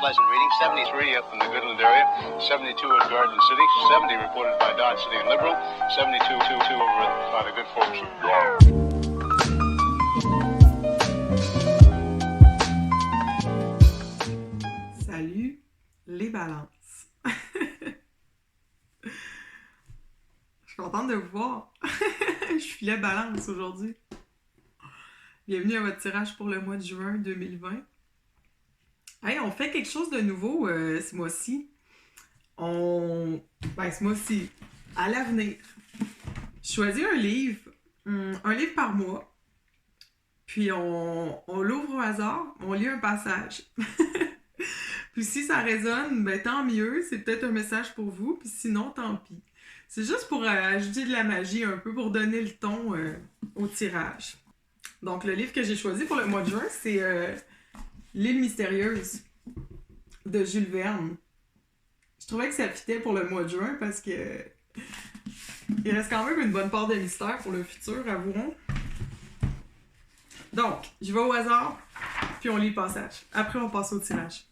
pleasant reading. 73 up in the Goodland area, 72 at Garden City, 70 reported by Dodge City and Liberal, 72 over by the good folks. Salut les balances. Je suis contente de vous voir. Je suis la balance aujourd'hui. Bienvenue à votre tirage pour le mois de juin 2020. Hey, on fait quelque chose de nouveau ce mois-ci. Ce mois-ci, à l'avenir. Je choisis un livre par mois. Puis on l'ouvre au hasard, on lit un passage. Puis si ça résonne, ben tant mieux, c'est peut-être un message pour vous. Puis sinon, tant pis. C'est juste pour ajouter de la magie un peu, pour donner le ton au tirage. Donc, le livre que j'ai choisi pour le mois de juin, c'est L'île mystérieuse de Jules Verne. Je trouvais que ça fitait pour le mois de juin parce que il reste quand même une bonne part de mystère pour le futur, avouons. Donc, je vais au hasard, puis on lit le passage. Après, on passe au tirage.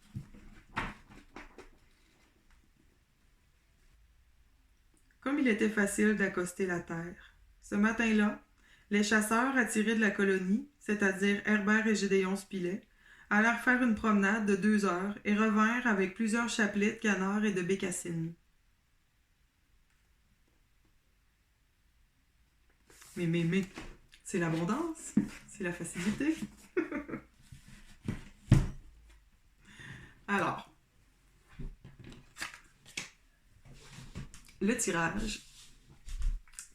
Comme il était facile d'accoster la terre. Ce matin-là, les chasseurs attirés de la colonie, c'est-à-dire Herbert et Gédéon Spilett, allèrent faire une promenade de 2 heures et revinrent avec plusieurs chapelets de canards et de bécassines. Mais, c'est l'abondance, c'est la facilité. Alors, le tirage.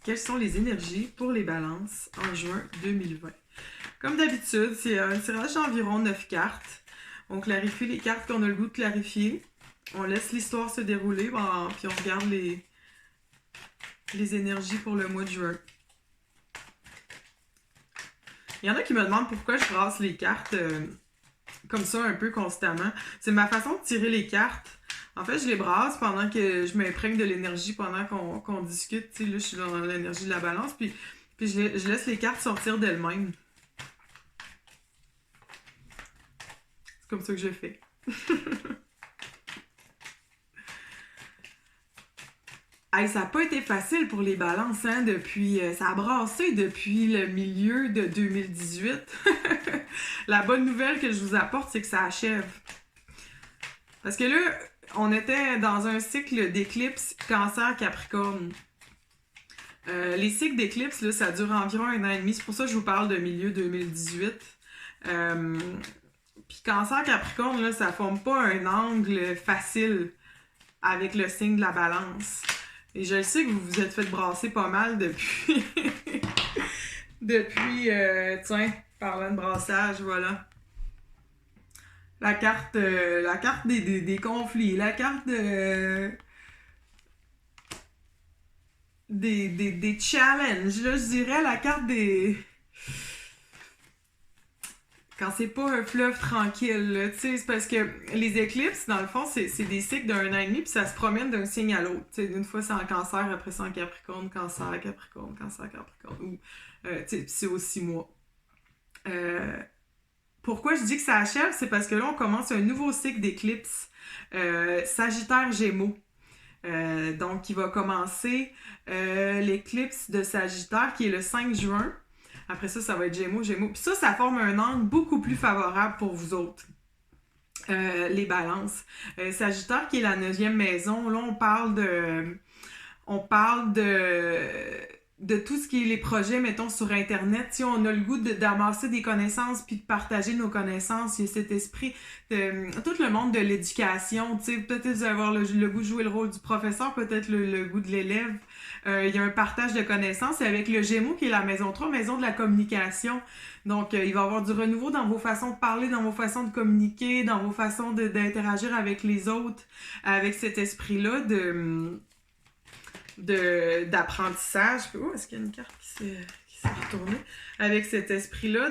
Quelles sont les énergies pour les balances en juin 2020? Comme d'habitude, c'est un tirage d'environ 9 cartes. On clarifie les cartes qu'on a le goût de clarifier. On laisse l'histoire se dérouler, puis on regarde les énergies pour le mois de juin. Il y en a qui me demandent pourquoi je brasse les cartes comme ça un peu constamment. C'est ma façon de tirer les cartes. En fait, je les brasse pendant que je m'imprègne de l'énergie pendant qu'on discute. Tu sais, là, je suis dans l'énergie de la balance, puis je laisse les cartes sortir d'elles-mêmes. C'est comme ça que je fais. Hey, ça n'a pas été facile pour les balances, hein, ça a brassé depuis le milieu de 2018. La bonne nouvelle que je vous apporte, c'est que ça achève. Parce que là, on était dans un cycle d'éclipse Cancer-Capricorne. Les cycles d'éclipse, là, ça dure environ 1 an et demi. C'est pour ça que je vous parle de milieu 2018. Puis Cancer-Capricorne, là, ça forme pas un angle facile avec le signe de la balance. Et je le sais que vous vous êtes fait brasser pas mal depuis... tiens, parlant de brassage, voilà. La carte des conflits, la carte des challenges, là, je dirais la carte des... Quand c'est pas un fleuve tranquille, tu sais, c'est parce que les éclipses, dans le fond, c'est des cycles d'1 an et demi, puis ça se promène d'un signe à l'autre. Tu sais, une fois c'est en Cancer, après c'est en Capricorne, Cancer, Capricorne, Cancer, Capricorne, ou, tu sais, c'est aux 6 mois. Pourquoi je dis que ça achève? C'est parce que là, on commence un nouveau cycle d'éclipse, Sagittaire-Gémeaux. Donc, il va commencer l'éclipse de Sagittaire, qui est le 5 juin. Après ça, ça va être Gémeaux. Puis ça forme un angle beaucoup plus favorable pour vous autres, les balances. Sagittaire, qui est la 9e maison, là, on parle de tout ce qui est les projets, mettons, sur Internet. Si on a le goût d'amasser des connaissances puis de partager nos connaissances, il y a cet esprit de tout le monde de l'éducation. Tu sais, peut-être vous allez avoir le goût de jouer le rôle du professeur, peut-être le goût de l'élève. Il y a un partage de connaissances. Et avec le Gémeaux, qui est la maison 3, maison de la communication. Donc, il va y avoir du renouveau dans vos façons de parler, dans vos façons de communiquer, dans vos façons d'interagir avec les autres, avec cet esprit-là d'apprentissage. Oh, est-ce qu'il y a une carte qui s'est retournée? Avec cet esprit-là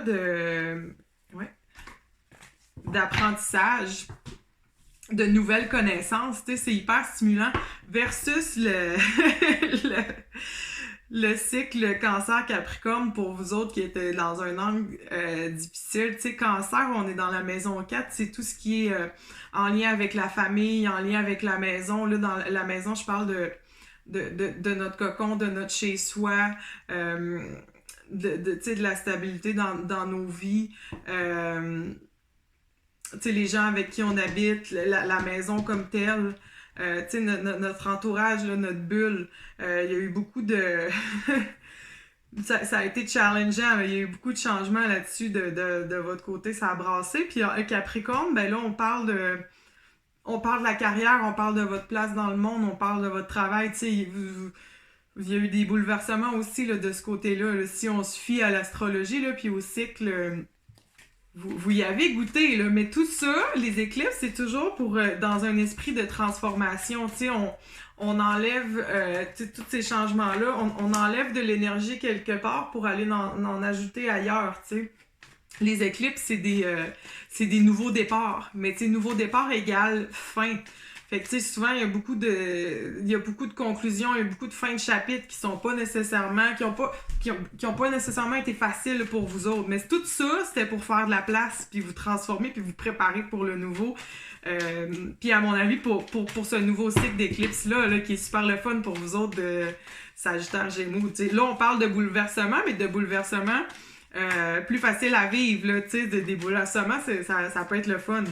d'apprentissage, de nouvelles connaissances, tu sais, c'est hyper stimulant versus le cycle Cancer Capricorne pour vous autres qui étaient dans un angle difficile. Tu sais, Cancer, on est dans la maison 4, c'est tout ce qui est en lien avec la famille, en lien avec la maison. Là, dans la maison, je parle de notre cocon, de notre chez-soi, tu sais, de la stabilité dans nos vies. Tu sais, les gens avec qui on habite, la maison comme telle. Tu sais, notre entourage, là, notre bulle, il y a eu beaucoup de... ça a été challengeant, mais il y a eu beaucoup de changements là-dessus de votre côté, ça a brassé. Puis Capricorne, ben là, on parle de la carrière, on parle de votre place dans le monde, on parle de votre travail, tu sais, il y a eu des bouleversements aussi là, de ce côté-là. Là, si on se fie à l'astrologie, là, puis au cycle... Vous y avez goûté, là, mais tout ça, les éclipses, c'est toujours pour dans un esprit de transformation. Tu sais, on enlève tous ces changements-là, on enlève de l'énergie quelque part pour aller en ajouter ailleurs, tu sais. Les éclipses, c'est des nouveaux départs, mais tu sais, nouveau départ égale fin. Fait que, tu sais, souvent, il y a beaucoup de conclusions, il y a beaucoup de fins de chapitres qui sont pas nécessairement, qui ont pas nécessairement été faciles pour vous autres. Mais tout ça, c'était pour faire de la place, puis vous transformer, puis vous préparer pour le nouveau. Puis à mon avis, pour ce nouveau cycle d'éclipse-là, là, qui est super le fun pour vous autres de Sagittaire Gémeaux. Tu sais, là, on parle de bouleversement, mais de bouleversement plus facile à vivre, là, tu sais, des bouleversements, ça peut être le fun.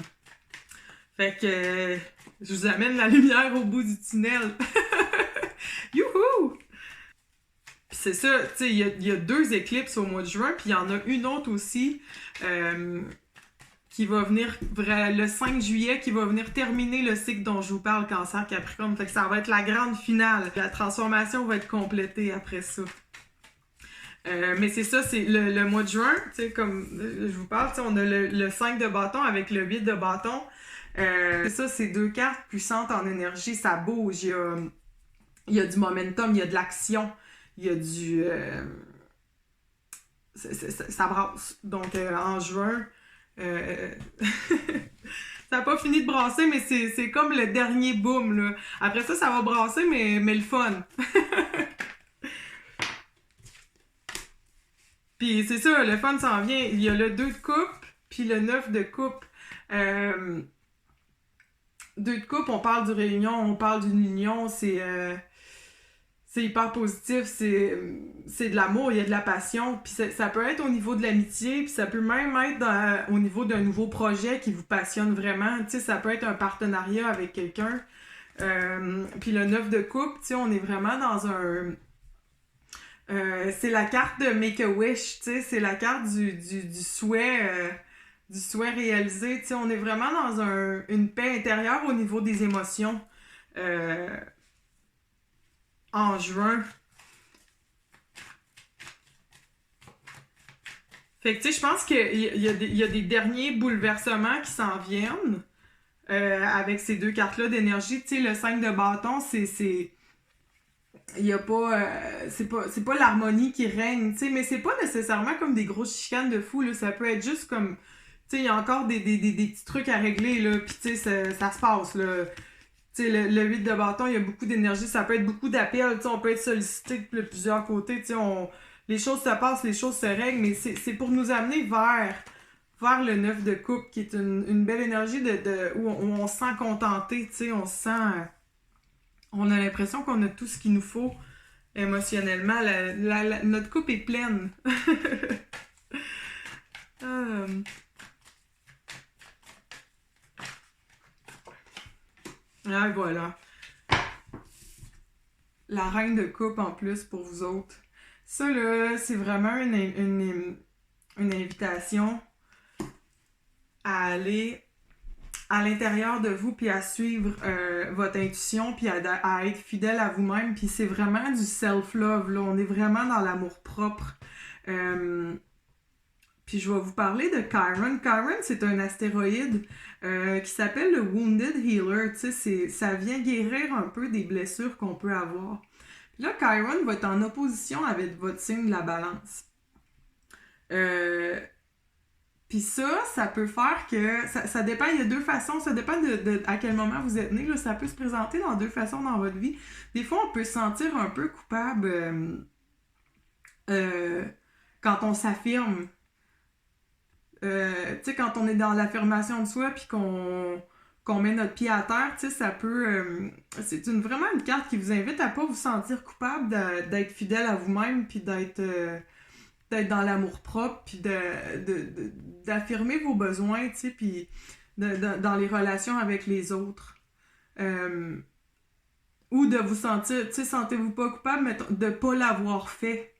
Fait que je vous amène la lumière au bout du tunnel. Youhou! Puis c'est ça, tu sais, il y a 2 éclipses au mois de juin, puis il y en a une autre aussi qui va venir le 5 juillet, qui va venir terminer le cycle dont je vous parle, Cancer Capricorne. Fait que ça va être la grande finale. La transformation va être complétée après ça. Mais c'est ça, c'est le mois de juin, tu sais, comme je vous parle, tu sais, on a le 5 de bâton avec le 8 de bâton. C'est ça, c'est 2 cartes puissantes en énergie, ça bouge, il y a du momentum, il y a de l'action, il y a du... ça brasse. Donc en juin, ça n'a pas fini de brasser, mais c'est comme le dernier boom, là. Après ça va brasser, mais le fun. Puis c'est ça, le fun s'en vient. Il y a le 2 de coupe, puis le 9 de coupe. 2 de coupe, on parle d'une réunion, on parle d'une union, c'est hyper positif, c'est de l'amour, il y a de la passion, puis ça peut être au niveau de l'amitié, puis ça peut même être au niveau d'un nouveau projet qui vous passionne vraiment, tu sais, ça peut être un partenariat avec quelqu'un. Puis le 9 de coupe, tu sais, on est vraiment dans un... c'est la carte de Make-A-Wish, tu sais, c'est la carte du souhait... du souhait réalisé, tu sais, on est vraiment dans une paix intérieure au niveau des émotions en juin. Fait que, tu sais, je pense qu'il y a des derniers bouleversements qui s'en viennent avec ces 2 cartes-là d'énergie. Tu sais, le 5 de bâton, il y a pas... c'est pas l'harmonie qui règne, tu sais, mais c'est pas nécessairement comme des grosses chicanes de fou, là, ça peut être juste comme... Tu sais, il y a encore des petits trucs à régler, là, pis tu sais, ça se passe, là. Tu sais, le 8 de bâton, il y a beaucoup d'énergie, ça peut être beaucoup d'appels, tu sais, on peut être sollicité de plusieurs côtés, tu sais, les choses se passent, les choses se règlent, mais c'est pour nous amener vers le 9 de coupe, qui est une belle énergie où on se sent contenté, tu sais, on se sent... on a l'impression qu'on a tout ce qu'il nous faut émotionnellement, notre coupe est pleine. Ah, voilà. La reine de coupe en plus pour vous autres. Ça, là, c'est vraiment une invitation à aller à l'intérieur de vous, puis à suivre votre intuition, puis à être fidèle à vous-même. Puis c'est vraiment du self-love, là. On est vraiment dans l'amour-propre. Puis je vais vous parler de Chiron. Chiron, c'est un astéroïde qui s'appelle le Wounded Healer. Tu sais, ça vient guérir un peu des blessures qu'on peut avoir. Puis là, Chiron va être en opposition avec votre signe de la balance. Puis ça peut faire que... Ça dépend, il y a 2 façons. Ça dépend de à quel moment vous êtes né. Là, ça peut se présenter dans 2 façons dans votre vie. Des fois, on peut se sentir un peu coupable... quand on s'affirme. Tu sais, quand on est dans l'affirmation de soi puis qu'on met notre pied à terre, tu sais, ça peut... c'est vraiment une carte qui vous invite à pas vous sentir coupable d'être fidèle à vous-même puis d'être dans l'amour-propre puis d'affirmer vos besoins, tu sais, puis dans les relations avec les autres. Ou de vous sentir, tu sais, sentez-vous pas coupable, mais de pas l'avoir fait.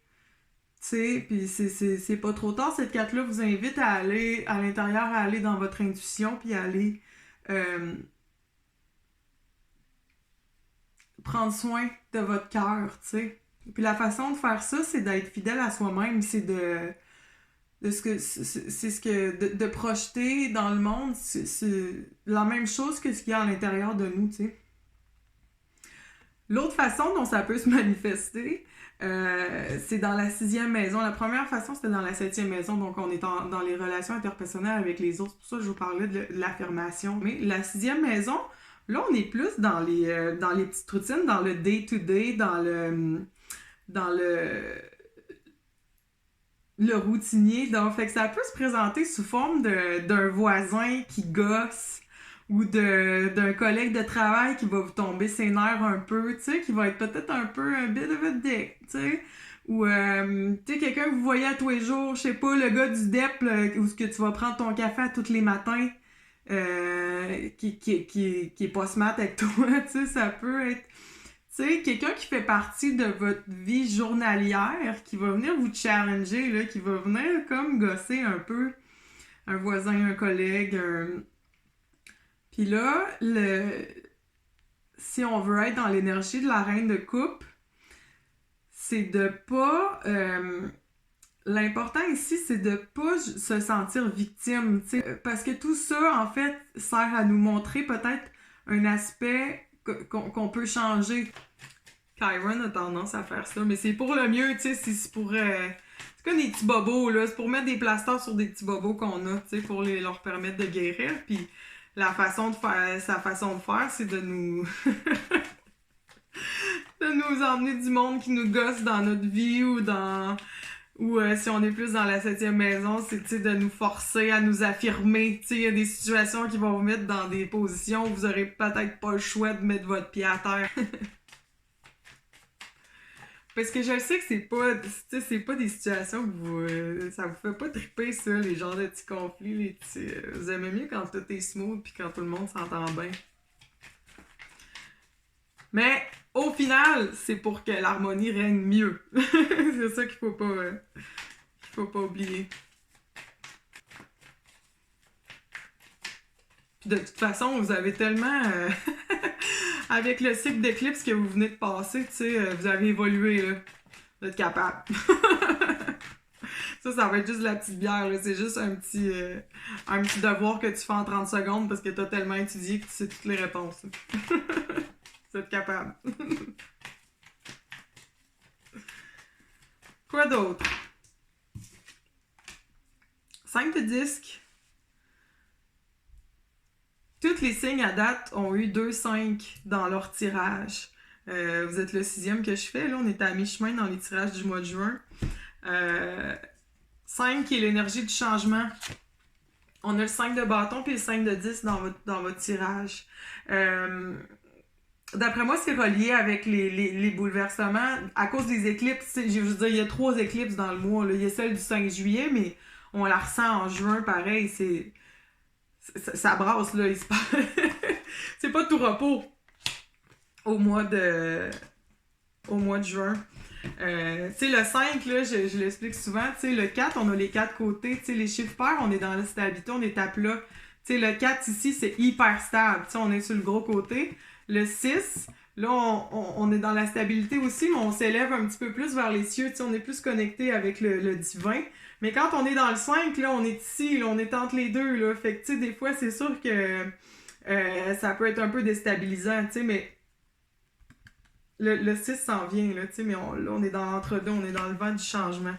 Tu sais, puis c'est pas trop tard. Cette carte-là vous invite à aller à l'intérieur, à aller dans votre intuition, puis à aller prendre soin de votre cœur, tu sais. Puis la façon de faire ça, c'est d'être fidèle à soi-même, c'est de projeter dans le monde c'est la même chose que ce qu'il y a à l'intérieur de nous, tu sais. L'autre façon dont ça peut se manifester, c'est dans la 6e maison. La première façon, c'était dans la 7e maison, donc on est dans les relations interpersonnelles avec les autres. C'est pour ça que je vous parlais de l'affirmation. Mais la 6e maison, là, on est plus dans les petites routines, dans le day-to-day, dans le routinier. Donc, fait que ça peut se présenter sous forme d'un voisin qui gosse ou d'un collègue de travail qui va vous tomber ses nerfs un peu, tu sais, qui va être peut-être un peu un bit of a dick, tu sais. Ou, tu sais, quelqu'un que vous voyez à tous les jours, je sais pas, le gars du DEP, là, où ce que tu vas prendre ton café à tous les matins, qui est pas smart avec toi, tu sais, ça peut être... Tu sais, quelqu'un qui fait partie de votre vie journalière, qui va venir vous challenger, là, qui va venir comme gosser un peu un voisin, un collègue, Puis là, si on veut être dans l'énergie de la reine de coupe, c'est de pas... l'important ici, c'est de pas se sentir victime, tu sais, parce que tout ça, en fait, sert à nous montrer peut-être un aspect qu'on peut changer. Chiron a tendance à faire ça, mais c'est pour le mieux, tu sais, c'est pour... c'est comme des petits bobos, là, c'est pour mettre des plasters sur des petits bobos qu'on a, tu sais, pour leur permettre de guérir, puis sa façon de faire, c'est de nous... de nous emmener du monde qui nous gosse dans notre vie ou si on est plus dans la 7e maison, c'est de nous forcer à nous affirmer. Il y a des situations qui vont vous mettre dans des positions où vous aurez peut-être pas le choix de mettre votre pied à terre. Parce que je sais que c'est pas des situations que ça vous fait pas triper, ça, les genres de petits conflits, les petits... vous aimez mieux quand tout est smooth puis quand tout le monde s'entend bien. Mais au final, c'est pour que l'harmonie règne mieux. C'est ça qu'il faut pas oublier. Puis de toute façon, vous avez tellement... avec le cycle d'éclipse que vous venez de passer, tu sais, vous avez évolué, là. Vous êtes capable. Ça va être juste la petite bière, là. C'est juste un petit devoir que tu fais en 30 secondes parce que t'as tellement étudié que tu sais toutes les réponses. Vous êtes capable. Quoi d'autre? 5 de disques. Tous les signes à date ont eu 2-5 dans leur tirage. Vous êtes le 6e que je fais. Là, on est à mi-chemin dans les tirages du mois de juin. 5 qui est l'énergie du changement. On a le 5 de bâton puis le 5 de 10 dans votre tirage. D'après moi, c'est relié avec les bouleversements. À cause des éclipses, je veux dire, il y a 3 éclipses dans le mois. Là. Il y a celle du 5 juillet, mais on la ressent en juin, pareil. Ça brasse, là. C'est pas tout repos au mois de juin. Tu sais, le 5, là, je l'explique souvent. Tu sais, le 4, on a les 4 côtés. Tu sais, les chiffres pairs, on est dans la stabilité, on est à plat. Tu sais, le 4 ici, c'est hyper stable. Tu sais, on est sur le gros côté. Le 6, là, on est dans la stabilité aussi, mais on s'élève un petit peu plus vers les cieux. Tu sais, on est plus connecté avec le divin. Mais quand on est dans le 5, là, on est ici, là, on est entre les deux, là. Fait que, tu sais, des fois, c'est sûr que ça peut être un peu déstabilisant, tu sais, mais le 6 s'en vient, là, tu sais, mais là, on est dans l'entre-deux, on est dans le vent du changement.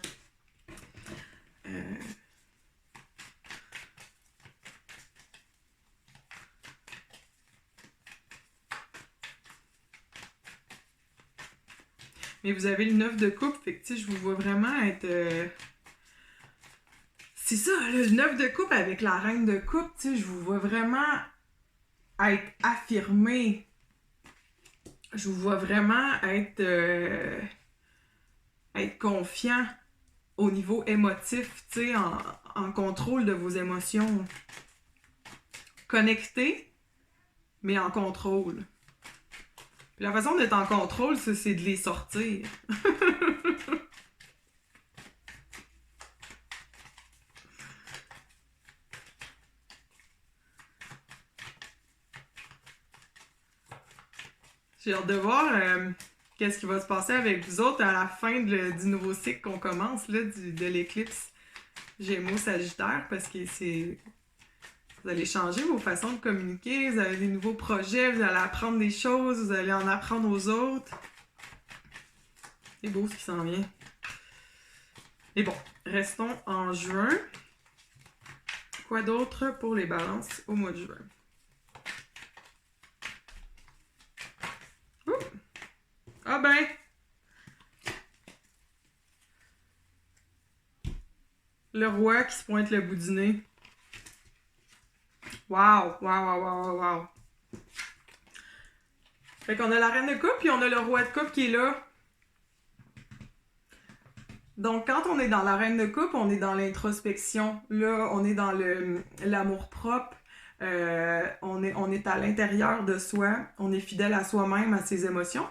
Mais vous avez le 9 de coupe, fait que tu sais, je vous vois vraiment être... C'est ça, là, le 9 de coupe avec la reine de coupe, tu sais, je vous vois vraiment être affirmé. Je vous vois vraiment être confiant au niveau émotif, tu sais, en contrôle de vos émotions. Connecté, mais en contrôle. Puis la façon d'être en contrôle, c'est de les sortir. J'ai hâte de voir qu'est-ce qui va se passer avec vous autres à la fin du nouveau cycle qu'on commence, là, de l'éclipse Gémeaux-Sagittaire, parce que vous allez changer vos façons de communiquer, vous avez des nouveaux projets, vous allez apprendre des choses, vous allez en apprendre aux autres. C'est beau ce qui s'en vient. Et bon, restons en juin. Quoi d'autre pour les balances au mois de juin? Ah ben! Le roi qui se pointe le bout du nez. Wow! Fait qu'on a la reine de coupe, puis on a le roi de coupe qui est là. Donc, quand on est dans la reine de coupe, on est dans l'introspection. Là, on est dans l'amour-propre. On est à l'intérieur de soi. On est fidèle à soi-même, à ses émotions.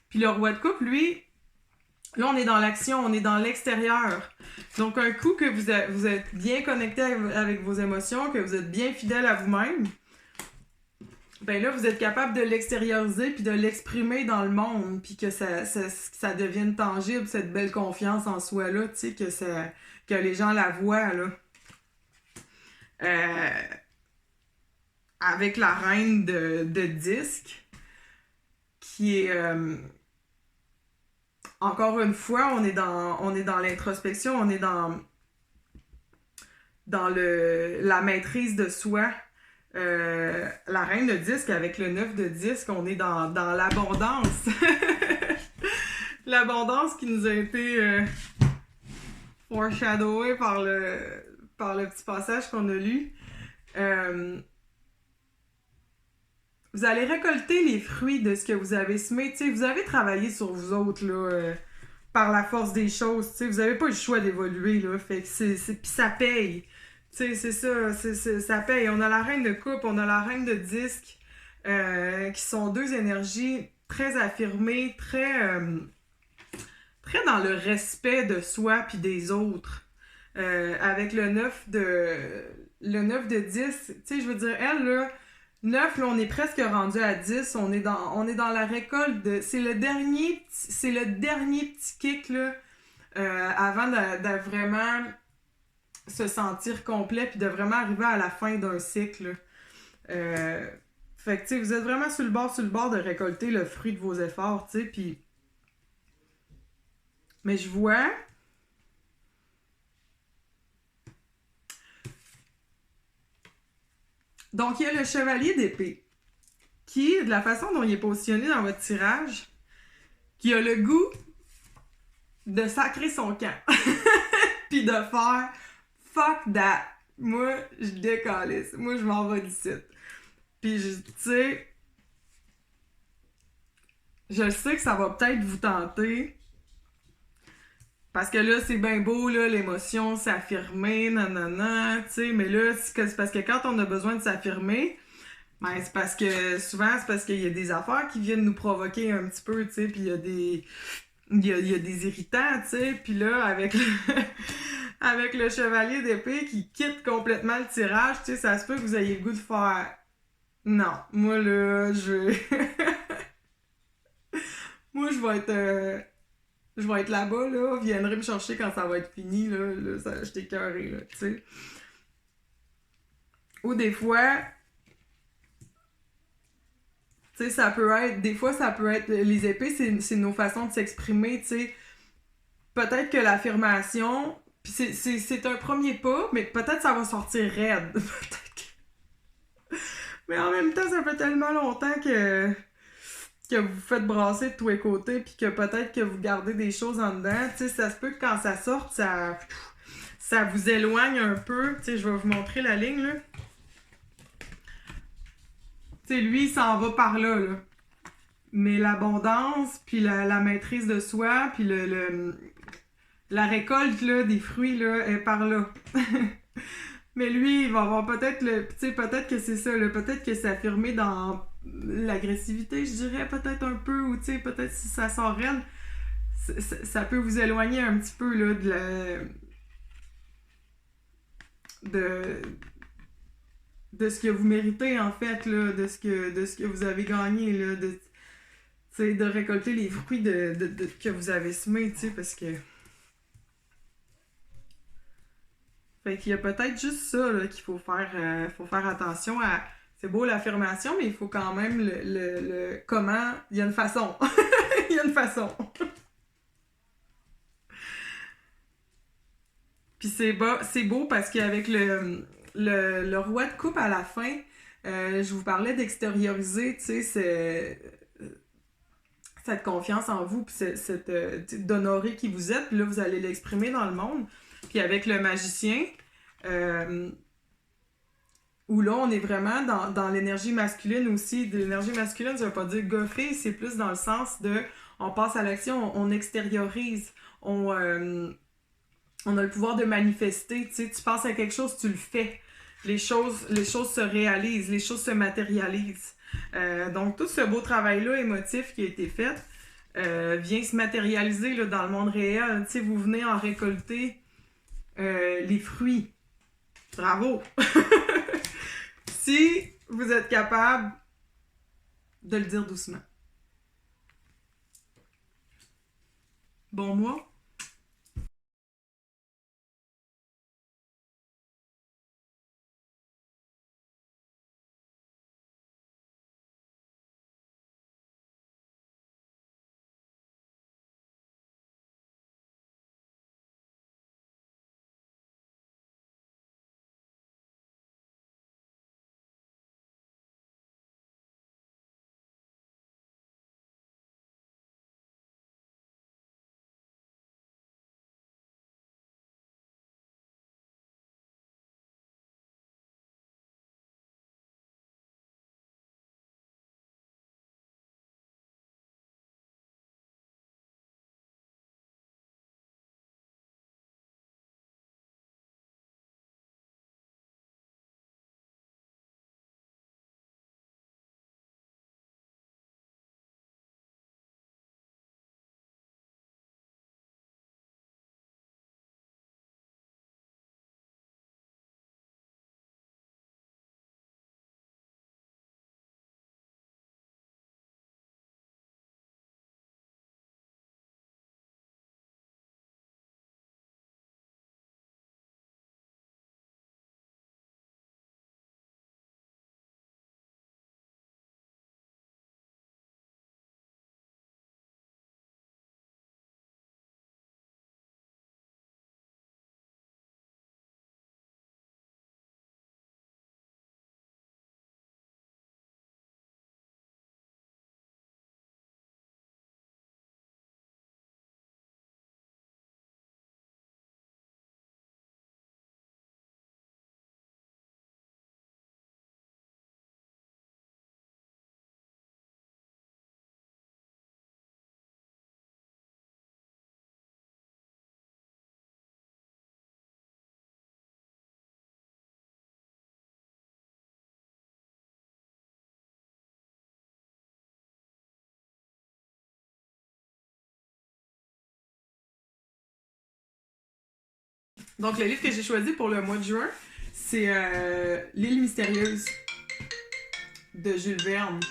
Puis le roi de coupe, lui, là, on est dans l'action, on est dans l'extérieur. Donc, un coup que vous êtes bien connecté avec vos émotions, que vous êtes bien fidèle à vous-même, ben là, vous êtes capable de l'extérioriser puis de l'exprimer dans le monde, puis que ça devienne tangible, cette belle confiance en soi-là, tu sais, que les gens la voient, là. Avec la reine de disque, qui est... encore une fois, on est dans l'introspection, on est dans la maîtrise de soi. La reine de disque avec le 9 de disque, on est dans l'abondance. L'abondance qui nous a été foreshadowée par le petit passage qu'on a lu. Vous allez récolter les fruits de ce que vous avez semé. T'sais, vous avez travaillé sur vous autres là, par la force des choses. T'sais, vous n'avez pas le choix d'évoluer. Là, fait que puis ça paye. T'sais, c'est ça, ça paye. On a la reine de coupe, on a la reine de disque, qui sont deux énergies très affirmées, très dans le respect de soi puis des autres. Avec le 9 de 10, tu sais, je veux dire, elle, là, 9, là, on est presque rendu à 10, on est dans la récolte de... C'est le dernier petit kick, là, avant de vraiment se sentir complet puis de vraiment arriver à la fin d'un cycle. Fait que, tu sais, vous êtes vraiment sur le bord de récolter le fruit de vos efforts, tu sais, puis... Mais je vois... Donc, il y a le chevalier d'épée, qui, de la façon dont il est positionné dans votre tirage, qui a le goût de sacrer son camp. Puis de faire « fuck that ». Moi, je décalisse. Moi, je m'en vais d'ici. Puis, tu sais, je sais que ça va peut-être vous tenter. Parce que là, c'est bien beau, là, l'émotion, s'affirmer, nanana, tu sais, mais là, c'est parce que quand on a besoin de s'affirmer, ben, c'est parce qu'il y a des affaires qui viennent nous provoquer un petit peu, tu sais, puis il y a des irritants, tu sais, puis là, avec le chevalier d'épée qui quitte complètement le tirage, tu sais, ça se peut que vous ayez le goût de faire « Non, moi, là, moi, je vais être là-bas, là, viendrez me chercher quand ça va être fini, là je t'ai écœuré, là, tu sais. » Ou des fois, tu sais, des fois, ça peut être, les épées, c'est nos façons de s'exprimer, tu sais. Peut-être que l'affirmation, puis c'est un premier pas, mais peut-être ça va sortir raide, peut-être que... Mais en même temps, ça fait tellement longtemps que que vous faites brasser de tous les côtés, puis que peut-être que vous gardez des choses en dedans, tu sais, ça se peut que quand ça sorte, ça vous éloigne un peu. Tu sais, je vais vous montrer la ligne, là. Tu sais, lui, il s'en va par là, là. Mais l'abondance, puis la maîtrise de soi, puis la récolte, là, des fruits, là, est par là. Mais lui, il va avoir peut-être tu sais, peut-être que c'est ça, là, peut-être que c'est affirmé dans l'agressivité, je dirais, peut-être un peu, ou tu sais, peut-être si ça sort raide, ça peut vous éloigner un petit peu, là, de ce que vous méritez, en fait, là, de ce que vous avez gagné, là, de récolter les fruits que vous avez semés, tu sais, parce que... Fait qu'il y a peut-être juste ça là, qu'il faut faire attention à. C'est beau l'affirmation, mais il faut quand même comment. Il y a une façon. Il y a une façon. Puis c'est beau parce qu'avec le roi de coupe à la fin, je vous parlais d'extérioriser, tu sais, cette confiance en vous, puis d'honorer qui vous êtes, puis là, vous allez l'exprimer dans le monde. Puis avec le magicien, où là, on est vraiment dans l'énergie masculine aussi. De l'énergie masculine, ça veut pas dire goffer, c'est plus dans le sens de on passe à l'action, on extériorise, on a le pouvoir de manifester. Tu sais, tu penses à quelque chose, tu le fais. Les choses se réalisent, les choses se matérialisent. Donc, tout ce beau travail-là émotif qui a été fait vient se matérialiser là, dans le monde réel. Tu sais, vous venez en récolter les fruits. Bravo! Si vous êtes capable de le dire doucement. Bon mois. Donc, le livre que j'ai choisi pour le mois de juin, c'est L'île mystérieuse de Jules Verne.